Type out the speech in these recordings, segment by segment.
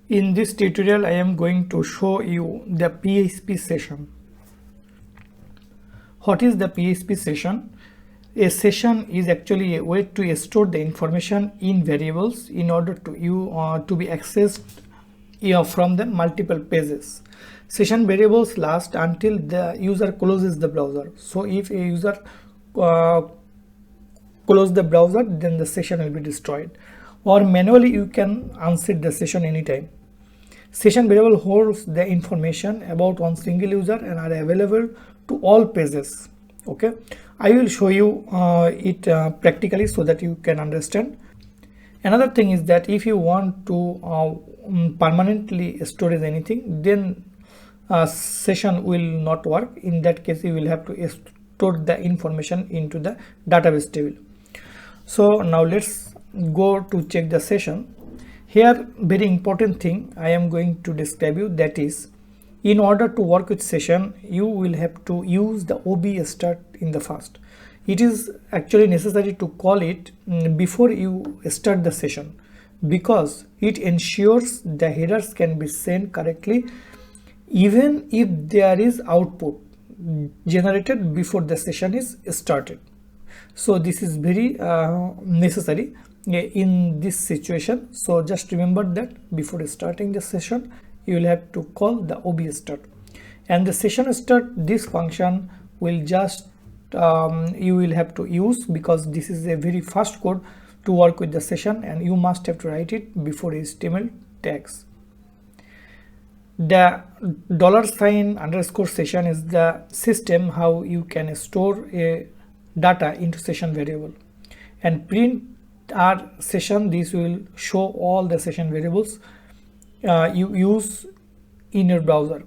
In this tutorial, I am going to show you the PHP session. What is the PHP session? A session is actually a way to store the information in variables in order to be accessed from the multiple pages. Session variables last until the user closes the browser. So if a user close the browser, then the session will be destroyed, or manually you can unset the session anytime. Session variable holds the information about one single user and are available to all pages. Okay, I will show you it practically so that you can understand. Another thing is that if you want to permanently store anything, then session will not work. In that case, you will have to store the information into the database table. So now let's go to check the session. Here, very important thing I am going to describe you, that is, in order to work with session, you will have to use the ob start in the first. It is actually necessary to call it before you start the session, because it ensures the headers can be sent correctly even if there is output generated before the session is started. So this is very necessary in this situation. So just remember that before starting the session, you will have to call the ob start, and the session start, this function will just you will have to use, because this is a very fast code to work with the session, and you must have to write it before HTML tags. The $_session is the system how you can store a data into session variable, and print our session. This will show all the session variables you use in your browser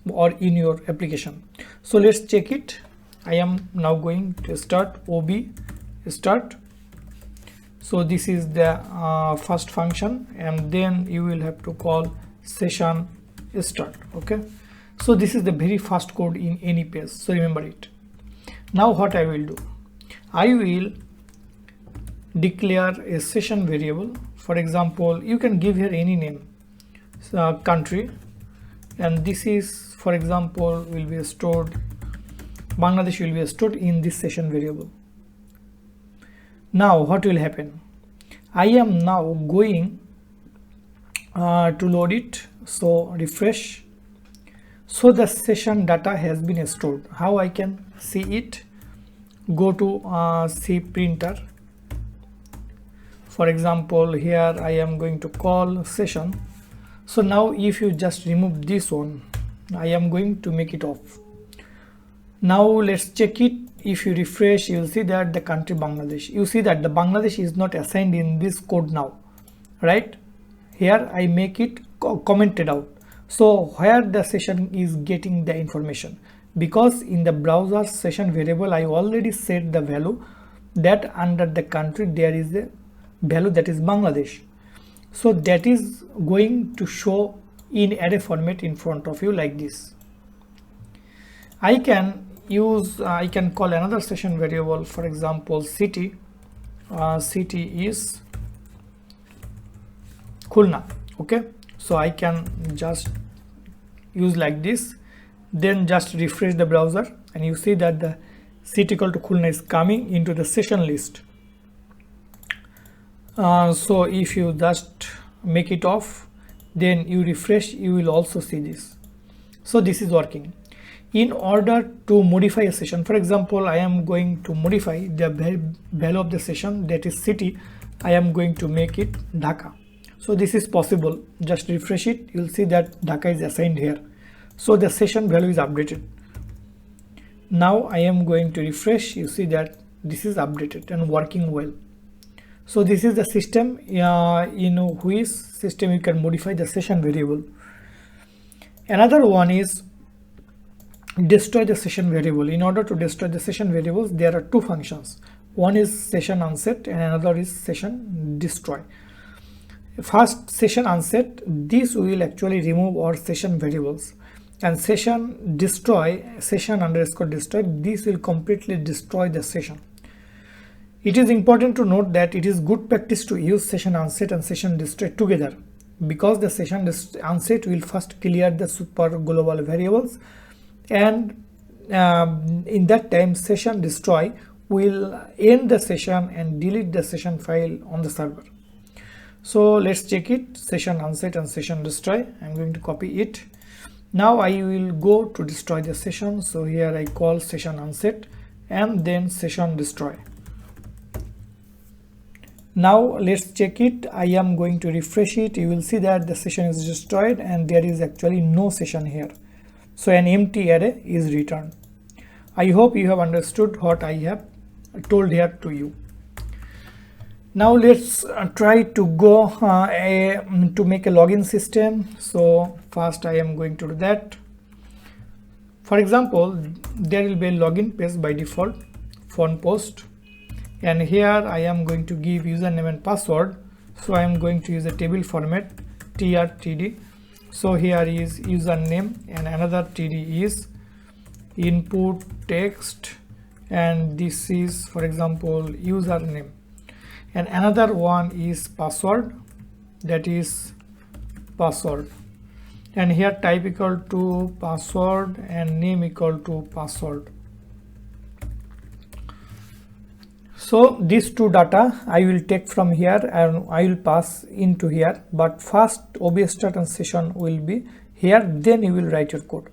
or in your application. So let's check it. I am now going to start ob start. So this is the first function, and then you will have to call session start. Okay, so this is the very fast code in any page, so remember it. Now what I will do, I will declare a session variable. For example, you can give here any name, country, and this is, for example, will be stored, Bangladesh will be stored in this session variable. Now what will happen, I am now going to load it. So refresh. So the session data has been stored. How I can see it? Go to C printer. For example, here I am going to call session. So now if you just remove this one, I am going to make it off. Now let's check it. If you refresh, you will see that the country Bangladesh, you see that the Bangladesh is not assigned in this code now, right? Here I make it commented out. So where the session is getting the information, because in the browser session variable I already set the value that under the country there is a value that is Bangladesh. So that is going to show in array format in front of you like this. I can call another session variable, for example city. City is Khulna. Okay, so I can just use like this, then just refresh the browser, and you see that the city equal to Khulna is coming into the session list. So if you just make it off, then you refresh, you will also see this. So this is working. In order to modify a session, for example, I am going to modify the value of the session, that is city. I am going to make it Dhaka. So this is possible. Just refresh it, you'll see that Dhaka is assigned here. So the session value is updated. Now I am going to refresh, you see that this is updated and working well. So this is the system in which system you can modify the session variable. Another one is destroy the session variable. In order to destroy the session variables, there are two functions. One is session unset and another is session destroy. First, session unset, this will actually remove our session variables, and session destroy, session underscore destroy, this will completely destroy the session. It is important to note that it is good practice to use session unset and session destroy together. because the session unset will first clear the super global variables, and in that time session destroy will end the session and delete the session file on the server. So let's check it, session unset and session destroy. I'm going to copy it. Now I will go to destroy the session. So here I call session unset and then session destroy. Now let's check it. I am going to refresh it. You will see that the session is destroyed and there is actually no session here. So an empty array is returned. I hope you have understood what I have told here to you. Now let's try to go to make a login system. So first I am going to do that. For example, there will be a login page by default, phone post, and here I am going to give username and password. So I am going to use a table format trtd. So here is username and another td is input text, and this is for example username, and another one is password, that is password, and here type equal to password and name equal to password. So these two data I will take from here and I will pass into here, but first OBS start and session will be here, then you will write your code.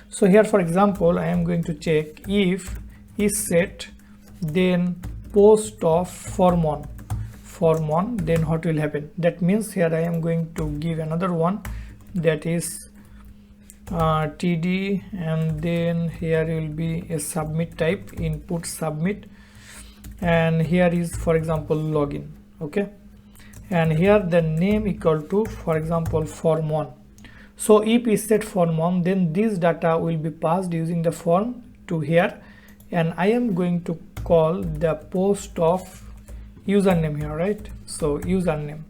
So here for example I am going to check if is set then post of form on, then what will happen. That means here I am going to give another one, that is td, and then here will be a submit type, input submit, and here is for example login. Okay, and here the name equal to for example form 1. So if is set form 1, then this data will be passed using the form to here, and I am going to call the post of username here, right? So username,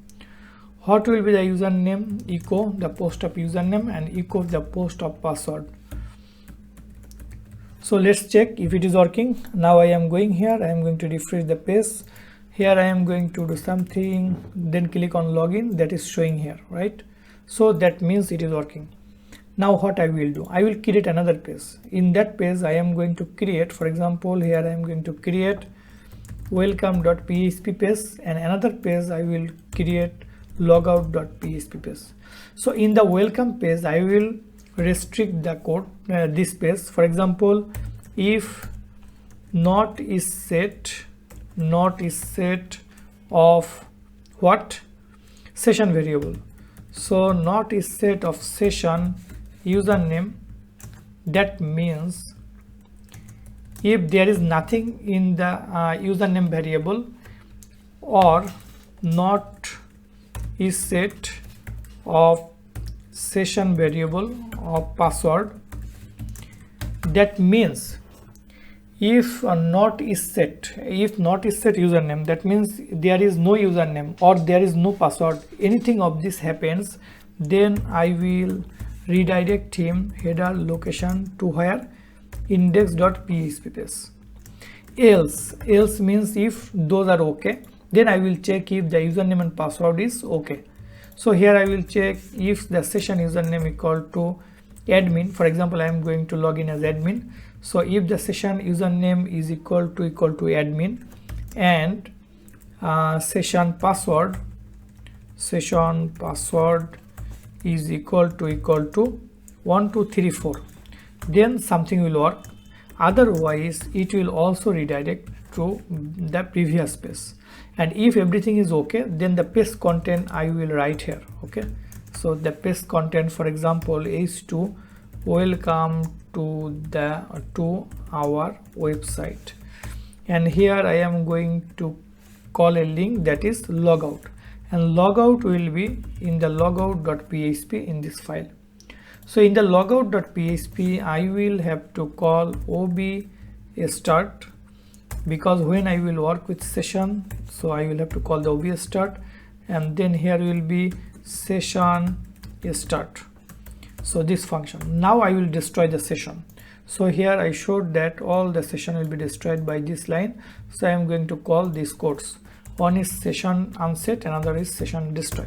what will be the username? Echo the post of username and echo the post of password. So let's check if it is working. Now I am going here, I am going to refresh the page. Here I am going to do something, then click on login, that is showing here, right? So that means it is working. Now what I will do, I will create another page. In that page I am going to create, for example here I am going to create welcome.php page, and another page I will create logout.php page. So in the welcome page I will restrict the code, this page. For example, if not is set of what? Session variable. So not is set of session username, that means if there is nothing in the username variable, or not is set of session variable of password, that means if not is set username, that means there is no username or there is no password, anything of this happens, then I will redirect him header location to where? Index.php page. Else means if those are okay, then I will check if the username and password is okay. So here I will check if the session username equal to admin. For example, I am going to log in as admin. So if the session username is equal to admin, and session password is equal to 1234, then something will work. Otherwise it will also redirect to the previous page, and if everything is okay, then the page content I will write here. Okay, so the page content for example is to welcome to our website, and here I am going to call a link, that is logout, and logout will be in the logout.php in this file. So in the logout.php I will have to call ob start, because when I will work with session, so I will have to call the ob start, and then here will be session start. So this function. Now I will destroy the session. So here I showed that all the session will be destroyed by this line. So I am going to call these codes. One is session unset, another is session destroy.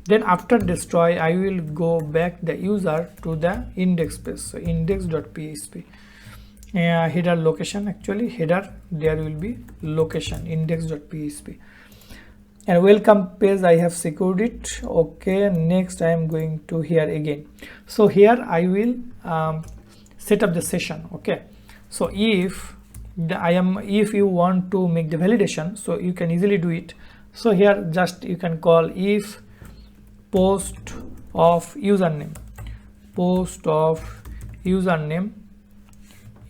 Then after destroy, I will go back the user to the index page. So index.php, header location, actually header, there will be location index.php, and welcome page I have secured it. Okay, next I am going to here again. So here I will set up the session. Okay, so if you want to make the validation, so you can easily do it. So here just you can call if post of username,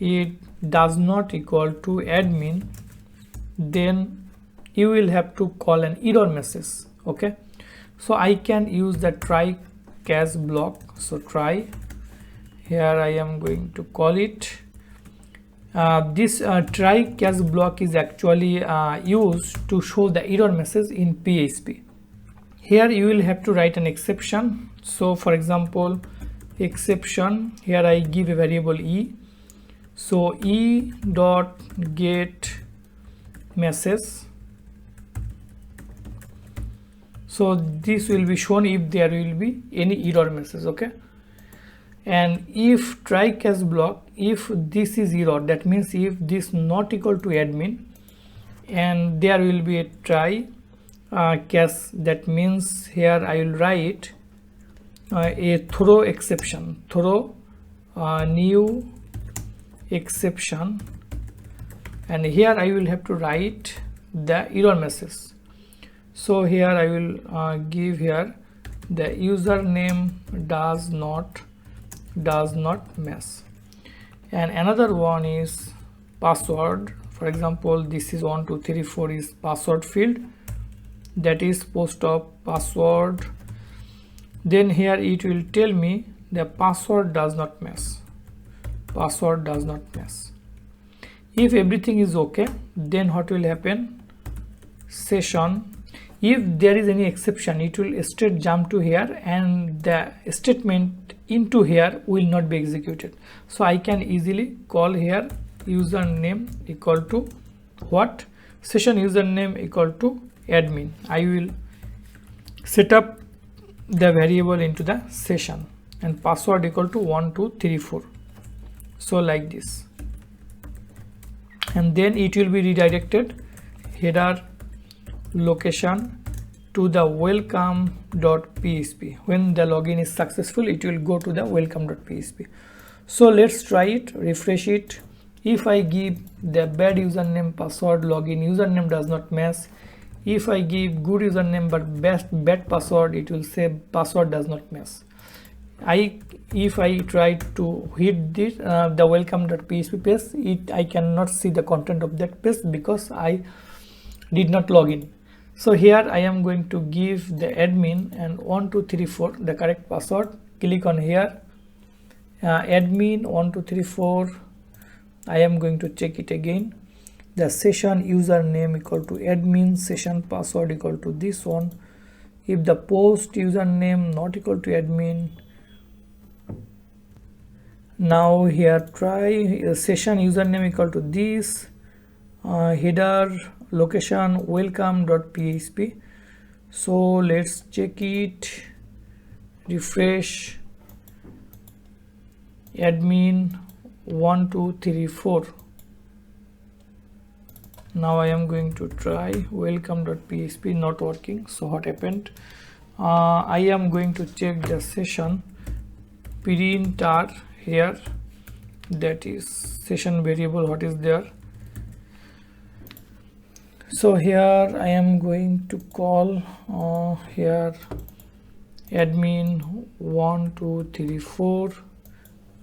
it does not equal to admin, then you will have to call an error message. Okay, so I can use the try catch block. So try, here I am going to call it. This try catch block is actually used to show the error message in PHP. Here you will have to write an exception. So for example, exception, here I give a variable e. So e dot get message. So this will be shown if there will be any error message. Okay, and if try catch block, if this is error, that means if this not equal to admin, and there will be a try catch, that means here I will write a throw exception, throw new exception, and here I will have to write the error message. So here I will give here the username does not match, and another one is password. For example, this is 1234 is password field, that is post of password. Then here it will tell me the password does not match, If everything is okay, then what will happen, session, if there is any exception, it will straight jump to here, and the statement into here will not be executed. So I can easily call here username equal to what, session username equal to admin. I will set up the variable into the session, and password equal to 1234. So like this, and then it will be redirected header location to the welcome.php. When the login is successful, it will go to the welcome.php. So let's try it, refresh it. If I give the bad username password, login username does not match. If I give good username but bad password, it will say password does not match. If I try to hit this the welcome.php page, I cannot see the content of that page because I did not log in. So here I am going to give the admin and 1234 the correct password. Click on here, admin 1234. I am going to check it again. The session username equal to admin, session password equal to this one. If the post username not equal to admin, now here try session username equal to this, header location welcome.php. So let's check it, refresh, admin 1234. Now I am going to try welcome.php, not working. So what happened, I am going to check the session printer here, that is session variable, what is there. So here I am going to call here admin 1234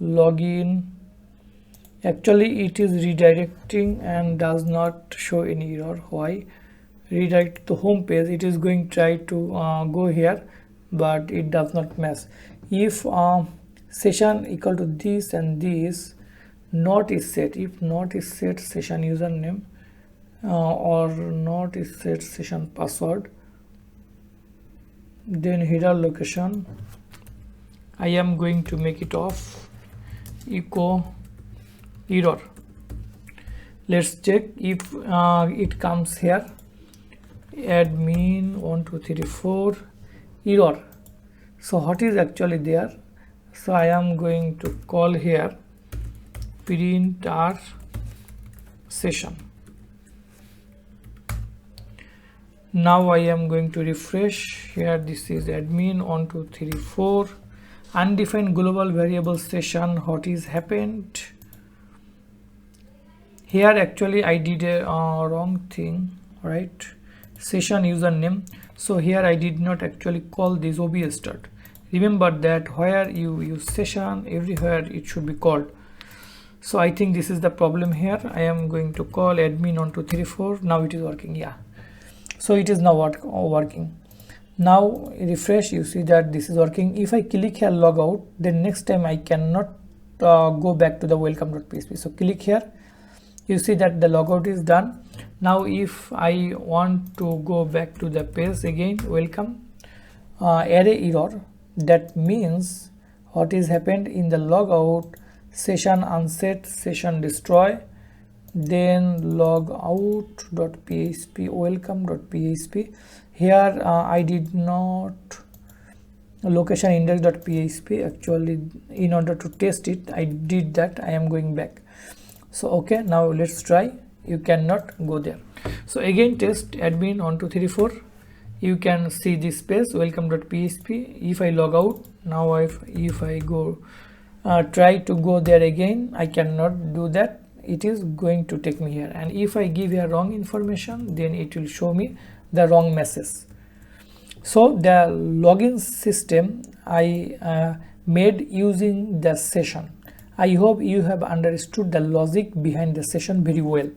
login. Actually it is redirecting and does not show any error. Why? Redirect to home page, it is going to try to go here, but it does not match. If session equal to this and this, not is set, if not is set session username or not is set session password, then header location I am going to make it off, echo error. Let's check if it comes here, admin 1234 error. So what is actually there? So I am going to call here print our session. Now I am going to refresh here. This is admin 1 2 3 4 undefined global variable session. What is happened here? Actually I did a wrong thing, right? Session username. So here I did not actually call this OBS start. Remember that where you use session, everywhere it should be called. So I think this is the problem here. I am going to call admin 1 2 3 4. Now it is working. Yeah, so it is now working. Now refresh, you see that this is working. If I click here log out, then next time I cannot go back to the welcome.php. So click here, you see that the logout is done. Now if I want to go back to the page again, welcome, array error, that means what is happened in the logout, session unset, session destroy, then logout.php, welcome.php. Here I did not location index.php. Actually, in order to test it, I did that. I am going back. So okay, now let's try. You cannot go there. So again test admin 1 2 3 4. You can see this page welcome.php. If I log out now, if I go try to go there again, I cannot do that. It is going to take me here, and if I give here wrong information, then it will show me the wrong message. So the login system I made using the session. I hope you have understood the logic behind the session very well.